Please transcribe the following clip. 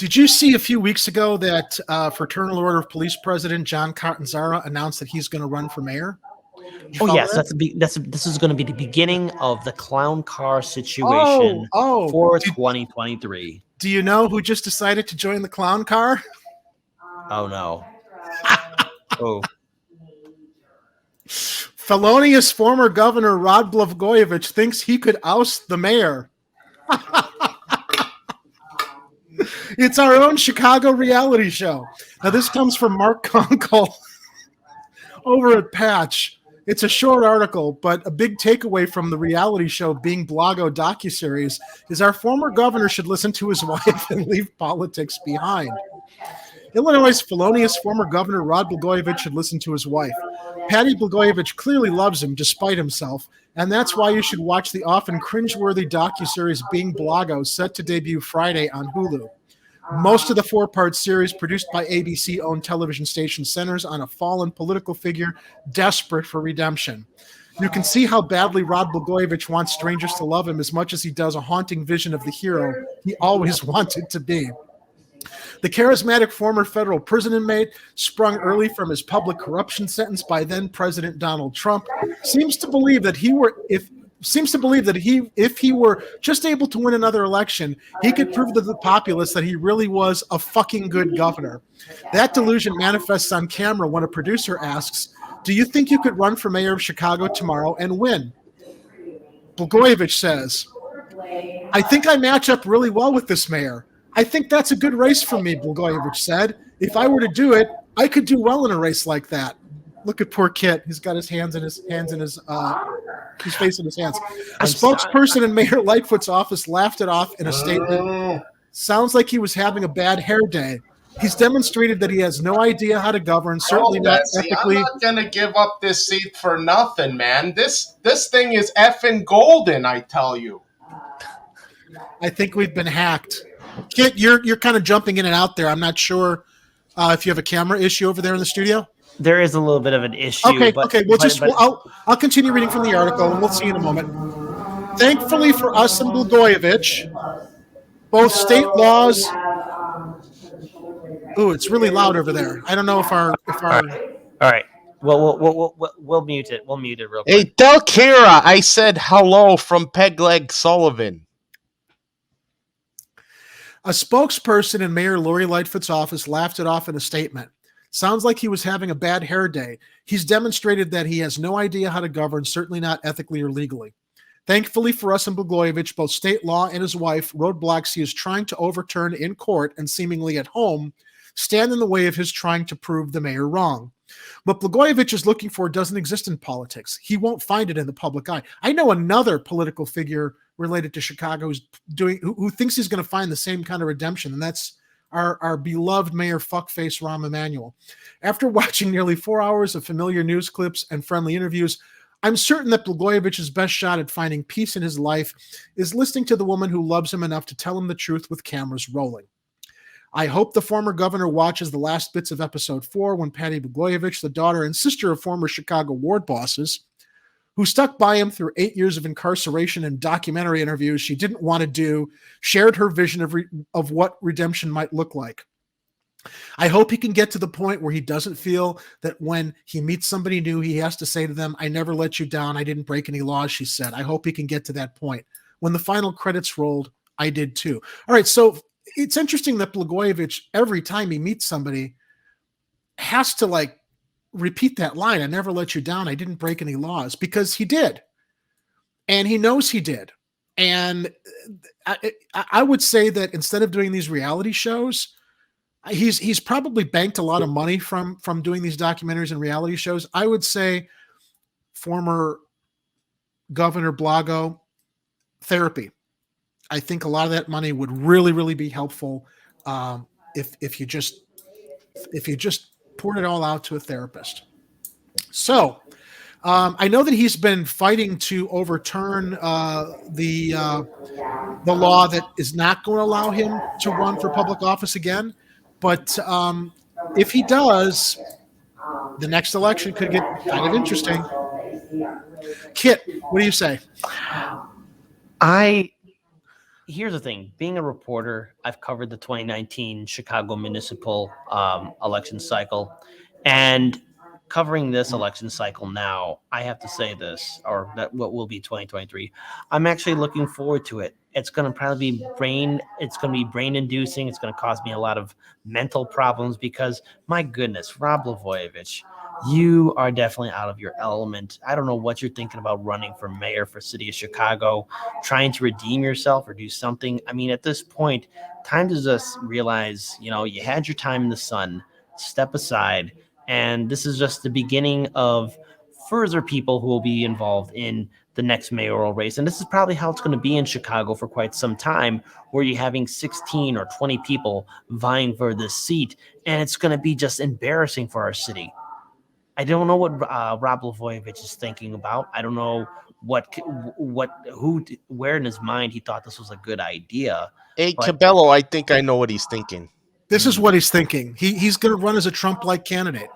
Did you see a few weeks ago that Fraternal Order of Police President John Catanzara announced that he's going to run for mayor? Oh yes, this is going to be the beginning of the clown car situation for 2023. Do you know who just decided to join the clown car? Oh no. Oh. Felonious former governor Rod Blagojevich thinks he could oust the mayor. It's our own Chicago reality show. Now, this comes from Mark Conkle over at Patch. It's a short article, but a big takeaway from the reality show being Blago docuseries is our former governor should listen to his wife and leave politics behind. Illinois' felonious former governor Rod Blagojevich should listen to his wife. Patty Blagojevich clearly loves him despite himself, and that's why you should watch the often cringeworthy docuseries Being Blago, set to debut Friday on Hulu. Most of the 4-part series, produced by ABC-owned television station, centers on a fallen political figure desperate for redemption. You can see how badly Rod Blagojevich wants strangers to love him as much as he does a haunting vision of the hero he always wanted to be. The charismatic former federal prison inmate, sprung early from his public corruption sentence by then President Donald Trump, seems to believe that if he were just able to win another election, he could prove to the populace that he really was a fucking good governor. That delusion manifests on camera when a producer asks, "Do you think you could run for mayor of Chicago tomorrow and win?" Blagojevich says, "I think I match up really well with this mayor. I think that's a good race for me," Blagojevich said. "If I were to do it, I could do well in a race like that." Look at poor Kit. He's got his his face in his hands. A spokesperson in Mayor Lightfoot's office laughed it off in a statement. "Sounds like he was having a bad hair day. He's demonstrated that he has no idea how to govern, certainly not ethically." I'm not going to give up this seat for nothing, man. This thing is effing golden, I tell you. I think we've been hacked. Kit, you're kind of jumping in and out there. I'm not sure if you have a camera issue over there in the studio. There is a little bit of an issue. Okay. I'll continue reading from the article, and we'll see in a moment. Thankfully for us and Blagojevich, both state laws. Ooh, it's really loud over there. I don't know if our. All right. We'll mute it. We'll mute it real quick. Hey, tell Kira I said hello from Pegleg Sullivan. A spokesperson in Mayor Lori Lightfoot's office laughed it off in a statement. "Sounds like he was having a bad hair day. He's demonstrated that he has no idea how to govern, certainly not ethically or legally. Thankfully for us and Blagojevich, both state law and his wife, roadblocks he is trying to overturn in court and seemingly at home, stand in the way of his trying to prove the mayor wrong. What Blagojevich is looking for doesn't exist in politics. He won't find it in the public eye." I know another political figure related to Chicago who thinks he's going to find the same kind of redemption, and that's our beloved Mayor Fuckface Rahm Emanuel. "After watching nearly 4 hours of familiar news clips and friendly interviews, I'm certain that Blagojevich's best shot at finding peace in his life is listening to the woman who loves him enough to tell him the truth with cameras rolling. I hope the former governor watches the last bits of episode 4 when Patty Blagojevich, the daughter and sister of former Chicago ward bosses, who stuck by him through 8 years of incarceration and documentary interviews she didn't want to do, shared her vision of what redemption might look like. I hope he can get to the point where he doesn't feel that when he meets somebody new, he has to say to them, 'I never let you down. I didn't break any laws,' she said. I hope he can get to that point. When the final credits rolled, I did too." All right, so it's interesting that Blagojevich, every time he meets somebody, has to repeat that line, "I never let you down. I didn't break any laws," because he did. And he knows he did. And I would say that instead of doing these reality shows, he's probably banked a lot of money from doing these documentaries and reality shows. I would say former Governor Blago, therapy. I think a lot of that money would really, really be helpful if you just poured it all out to a therapist. So I know that he's been fighting to overturn the law that is not going to allow him to run for public office again. But if he does, the next election could get kind of interesting. Kit, what do you say? Here's the thing. Being a reporter, I've covered the 2019 Chicago municipal election cycle, and covering this election cycle now, I have to say this, or that what will be 2023. I'm actually looking forward to it. It's going to probably be it's going to be brain inducing. It's going to cause me a lot of mental problems because, my goodness, Rob Blagojevich, you are definitely out of your element. I don't know what you're thinking about running for mayor for city of Chicago, trying to redeem yourself or do something. I mean, at this point, time to just realize, you had your time in the sun, step aside, and this is just the beginning of further people who will be involved in the next mayoral race. And this is probably how it's going to be in Chicago for quite some time, where you're having 16 or 20 people vying for this seat, and it's going to be just embarrassing for our city. I don't know what Rob Blagojevich is thinking about. I don't know where in his mind he thought this was a good idea. Hey, Cabello, I think I know what he's thinking. This is what he's thinking. He's going to run as a Trump-like candidate.